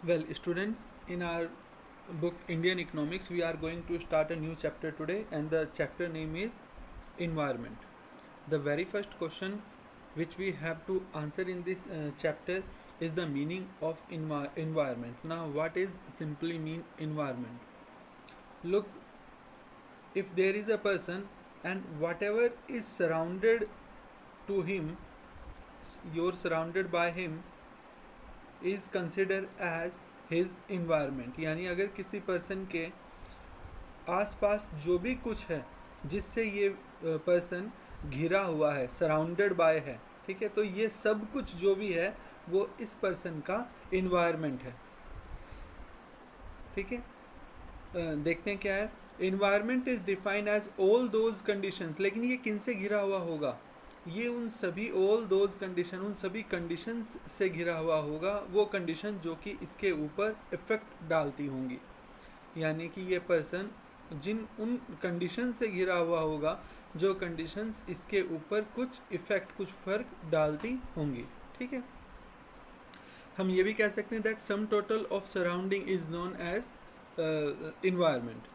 Well, students, in our book Indian Economics, we are going to start a new chapter today, and the chapter name is Environment. The very first question which we have to answer in this chapter is the meaning of environment. Now, what is simply mean environment? Look, if there is a person and whatever is surrounded to him, you're surrounded by him, is consider as his environment. यानी अगर किसी person के आसपास जो भी कुछ है जिससे ये पर्सन घिरा हुआ है, सराउंडेड बाय है, ठीक है, तो ये सब कुछ जो भी है वो इस पर्सन का इन्वायरमेंट है। ठीक है, देखते हैं क्या है। Environment is defined as all those conditions, लेकिन ये किन से घिरा हुआ होगा? ये उन सभी ऑल दोज कंडीशन, उन सभी कंडीशंस से घिरा हुआ होगा, वो कंडीशन जो कि इसके ऊपर इफेक्ट डालती होंगी। यानी कि ये पर्सन जिन उन कंडीशन से घिरा हुआ होगा जो कंडीशंस इसके ऊपर कुछ इफेक्ट, कुछ फर्क डालती होंगी। ठीक है, हम ये भी कह सकते हैं that sum total of surrounding is known as environment.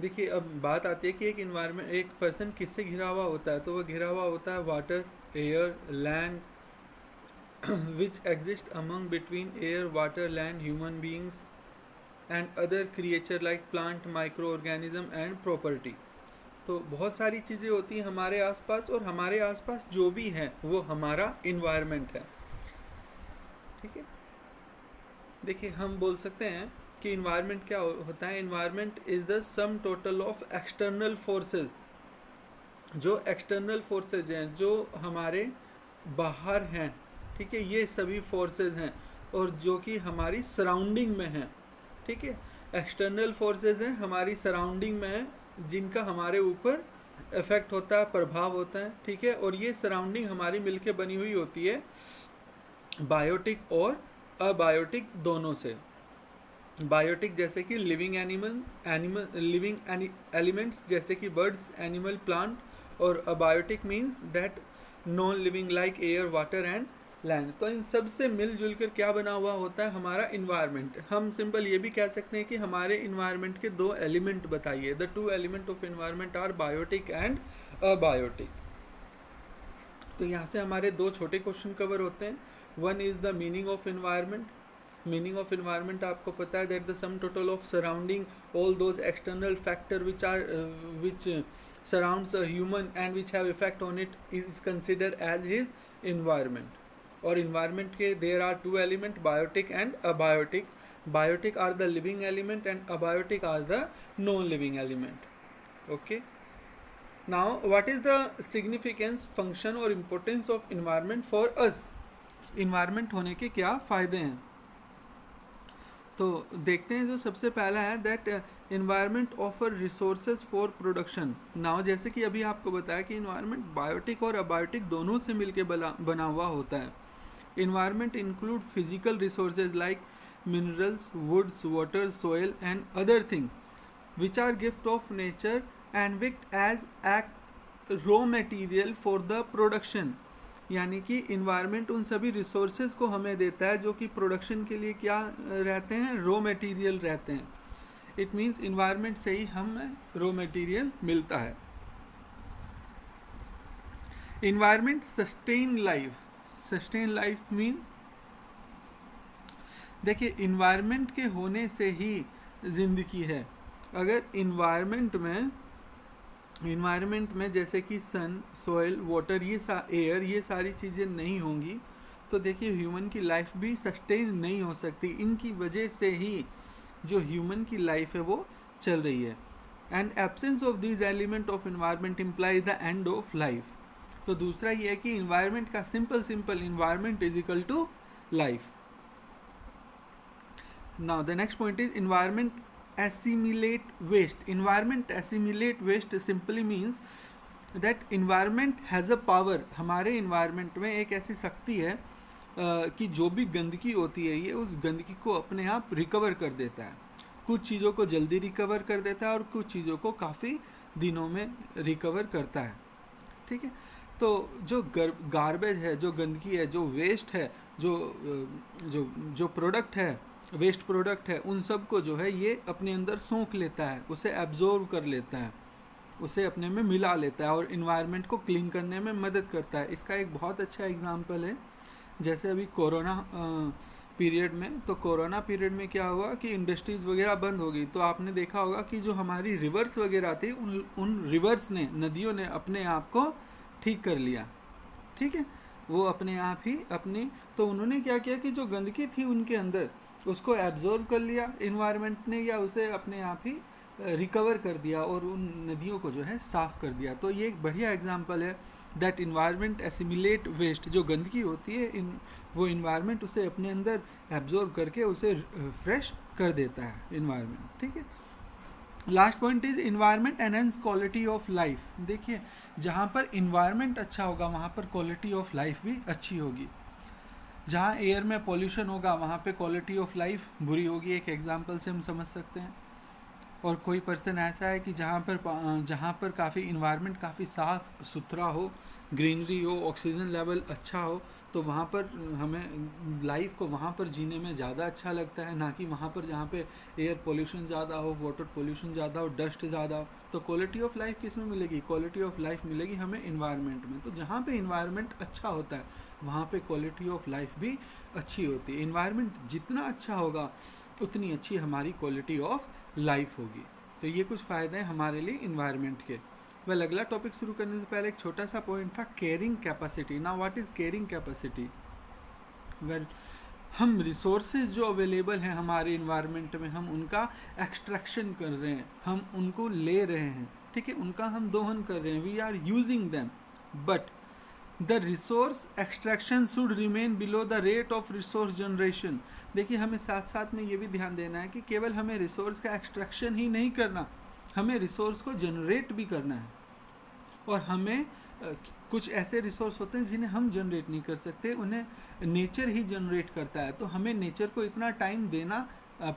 देखिए, अब बात आती है कि एक इन्वायरमेंट, एक पर्सन किससे घिरा हुआ होता है, तो वह घिरा हुआ होता है water, air, land, which exist among between air, water, land, human beings and other creature like plant, microorganism and property। तो बहुत सारी चीज़ें होती हैं हमारे आसपास, और हमारे आसपास जो भी है वो हमारा इन्वायरमेंट है। ठीक है, देखिए हम बोल सकते हैं कि इन्वायरमेंट क्या होता है। Environment is the some total of external forces. जो एक्सटर्नल फोर्सेज हैं जो हमारे बाहर हैं, ठीक है, ये सभी फोर्सेस हैं और जो कि हमारी सराउंडिंग में हैं। ठीक है, एक्सटर्नल फोर्सेस हैं, हमारी सराउंडिंग में हैं, जिनका हमारे ऊपर इफेक्ट होता है, प्रभाव होता है। ठीक है, और ये सराउंडिंग हमारी मिलके बनी हुई होती है बायोटिक और अबायोटिक दोनों से। बायोटिक जैसे कि लिविंग लिविंग एलिमेंट्स जैसे कि बर्ड्स, एनिमल, प्लांट, और abiotic means that non living like air, water and land. तो इन सब से मिलजुल कर क्या बना हुआ होता है हमारा इन्वायरमेंट। हम सिंपल ये भी कह सकते हैं कि हमारे इन्वायरमेंट के दो एलिमेंट बताइए। The two element of environment are biotic and abiotic. तो यहाँ से हमारे दो छोटे क्वेश्चन कवर होते हैं। One is the meaning of environment. Meaning of environment आपको पता है that the some total of surrounding all those external factor which surrounds a human and which have effect on it is considered as his environment। और environment के there are two element, biotic and abiotic। Biotic are the living element and abiotic are the non-living element। Okay, now what is the significance, function और importance of environment for us? environment होने के क्या फ़ायदे हैं, तो देखते हैं। जो सबसे पहला है that environment offer resources for production. Now जैसे कि अभी आपको बताया कि इन्वायरमेंट बायोटिक और अबायोटिक दोनों से मिलके बना हुआ होता है। Environment include physical resources like minerals, woods, water, soil and other thing which are gift of nature and विक्ट as act raw material for the production. यानी कि इन्वायरमेंट उन सभी रिसोर्सेज को हमें देता है जो कि प्रोडक्शन के लिए क्या रहते हैं, रॉ मटेरियल रहते हैं। इट मीन्स इन्वायरमेंट से ही हमें रॉ मटेरियल मिलता है। Environment sustain life. Sustain life mean, देखिए इन्वायरमेंट के होने से ही जिंदगी है। अगर इन्वायरमेंट में जैसे कि सन, सॉइल, वाटर, एयर, ये सारी चीज़ें नहीं होंगी तो देखिए ह्यूमन की लाइफ भी सस्टेन नहीं हो सकती। इनकी वजह से ही जो ह्यूमन की लाइफ है वो चल रही है। And absence of this element of environment implies the end of life. तो दूसरा ये है कि इन्वायरमेंट का simple environment is equal to life. Now the next point is environment assimilate waste। environment assimilate waste simply means that environment has a power। हमारे environment में एक ऐसी शक्ति है कि जो भी गंदगी होती है ये उस गंदगी को अपने आप रिकवर कर देता है। कुछ चीज़ों को जल्दी रिकवर कर देता है और कुछ चीज़ों को काफ़ी दिनों में रिकवर करता है। ठीक है, तो जो गार्बेज है, जो गंदगी है, जो वेस्ट है, जो जो जो प्रोडक्ट है, वेस्ट प्रोडक्ट है, उन सब को जो है ये अपने अंदर सोख लेता है, उसे एब्जॉर्व कर लेता है, उसे अपने में मिला लेता है और इन्वायरमेंट को क्लीन करने में मदद करता है। इसका एक बहुत अच्छा एग्जांपल है, जैसे अभी कोरोना पीरियड में, तो कोरोना पीरियड में क्या हुआ कि इंडस्ट्रीज़ वगैरह बंद हो गई, तो आपने देखा होगा कि जो हमारी रिवर्स वगैरह थी उन रिवर्स ने, नदियों ने अपने आप को ठीक कर लिया, ठीक है, वो अपने आप ही अपनी, तो उन्होंने क्या किया कि जो गंदगी थी उनके अंदर उसको एब्जॉर्व कर लिया इन्वायरमेंट ने, या उसे अपने आप ही रिकवर कर दिया और उन नदियों को जो है साफ़ कर दिया। तो ये एक बढ़िया एग्जांपल है दैट इन्वायरमेंट एसिमिलेट वेस्ट, जो गंदगी होती है वो इन्वायरमेंट उसे अपने अंदर एब्जॉर्व करके उसे फ्रेश कर देता है इन्वायरमेंट, ठीक है। Last point is environment enhance quality of life. देखिए जहाँ पर इन्वायरमेंट अच्छा होगा वहाँ पर क्वालिटी ऑफ लाइफ भी अच्छी होगी। जहाँ एयर में पॉल्यूशन होगा वहाँ पे क्वालिटी ऑफ लाइफ बुरी होगी। एक एग्जांपल से हम समझ सकते हैं। और कोई पर्सन ऐसा है कि जहाँ पर काफ़ी इन्वायरमेंट काफ़ी साफ़ सुथरा हो, ग्रीनरी हो, ऑक्सीजन लेवल अच्छा हो, तो वहाँ पर हमें लाइफ को वहाँ पर जीने में ज़्यादा अच्छा लगता है, ना कि वहाँ पर जहाँ पे एयर पोल्यूशन ज़्यादा हो, वाटर पोल्यूशन ज़्यादा हो, डस्ट ज़्यादा हो। तो क्वालिटी ऑफ लाइफ किस में मिलेगी? क्वालिटी ऑफ लाइफ मिलेगी हमें इन्वायरमेंट में। तो जहाँ पे इन्वायरमेंट अच्छा होता है वहाँ पे क्वालिटी ऑफ लाइफ भी अच्छी होती है। इन्वायरमेंट जितना अच्छा होगा उतनी अच्छी हमारी क्वालिटी ऑफ लाइफ होगी। तो ये कुछ फ़ायदे हैं हमारे लिए इन्वायरमेंट के। वेल, अगला टॉपिक शुरू करने से पहले एक छोटा सा पॉइंट था, केयरिंग कैपेसिटी। ना what is caring capacity? Well, हम रिसोर्सेज जो अवेलेबल हैं हमारे इन्वायरमेंट में, हम उनका एक्सट्रैक्शन कर रहे हैं, हम उनको ले रहे हैं, ठीक है, उनका हम दोहन कर रहे हैं, we are using them, but the resource extraction should remain below the rate of resource generation. देखिए हमें साथ साथ में ये भी ध्यान देना है कि केवल हमें रिसोर्स का एक्सट्रैक्शन ही नहीं करना, हमें रिसोर्स को जनरेट भी करना है। और हमें कुछ ऐसे रिसोर्स होते हैं जिन्हें हम जनरेट नहीं कर सकते, उन्हें नेचर ही जनरेट करता है। तो हमें नेचर को इतना टाइम देना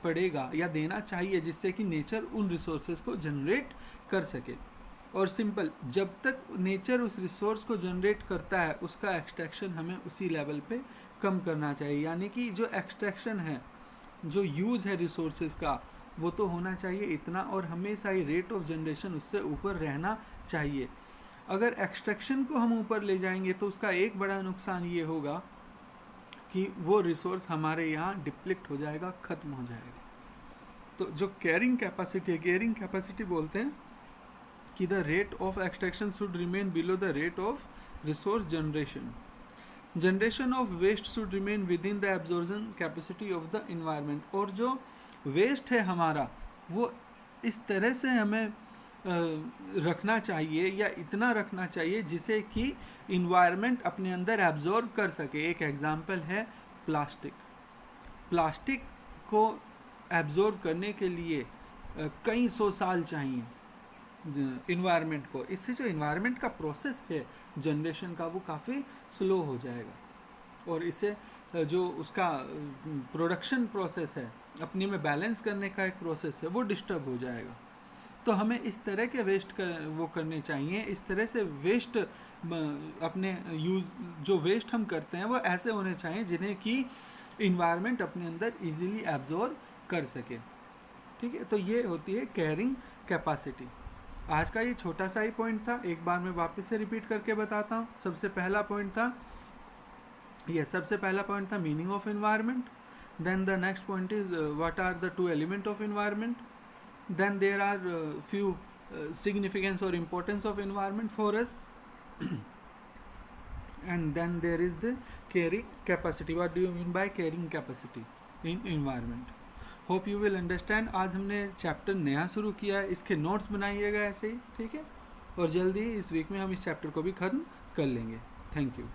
पड़ेगा या देना चाहिए जिससे कि नेचर उन रिसोर्सेज को जनरेट कर सके। और सिंपल, जब तक नेचर उस रिसोर्स को जनरेट करता है उसका एक्सट्रैक्शन हमें उसी लेवल पे कम करना चाहिए। यानी कि जो एक्सट्रैक्शन है, जो यूज़ है रिसोर्सेज का, वो तो होना चाहिए इतना, और हमेशा ही रेट ऑफ जनरेशन उससे ऊपर रहना चाहिए। अगर एक्सट्रैक्शन को हम ऊपर ले जाएंगे तो उसका एक बड़ा नुकसान ये होगा कि वो रिसोर्स हमारे यहाँ डिप्लीट हो जाएगा, ख़त्म हो जाएगा। तो जो कैरिंग कैपेसिटी है, कैरिंग कैपेसिटी बोलते हैं कि the rate of extraction should remain below the rate of resource generation. Generation of waste should remain within the absorption capacity of the environment. और जो वेस्ट है हमारा वो इस तरह से हमें रखना चाहिए या इतना रखना चाहिए जिसे कि इन्वायरमेंट अपने अंदर एब्जॉर्ब कर सके। एक एग्जांपल है प्लास्टिक। प्लास्टिक को एब्जॉर्ब करने के लिए कई सौ साल चाहिए इन्वायरमेंट को। इससे जो इन्वायरमेंट का प्रोसेस है जनरेशन का वो काफ़ी स्लो हो जाएगा, और इससे जो उसका प्रोडक्शन प्रोसेस है, अपने में बैलेंस करने का एक प्रोसेस है, वो डिस्टर्ब हो जाएगा। तो हमें इस तरह के वेस्ट वो करने चाहिए, इस तरह से वेस्ट अपने जो वेस्ट हम करते हैं वो ऐसे होने चाहिए जिन्हें कि इन्वायरमेंट अपने अंदर इजीली एब्जॉर्ब कर सके, ठीक है। तो ये होती है कैरिंग कैपेसिटी। आज का ये छोटा सा ही पॉइंट था, एक बार मैं वापस से रिपीट करके बताता हूँ। सबसे पहला पॉइंट था meaning of environment. Then the next point is what are the two element of environment. Then there are few significance or importance of environment for us and then there is the carrying capacity. What do you mean by carrying capacity in environment? Hope you will understand. आज हमने chapter नया शुरू किया है, इसके notes बनाइएगा ऐसे ही, ठीक है, और जल्दी इस वीक में हम इस चैप्टर को भी ख़त्म कर लेंगे। Thank you.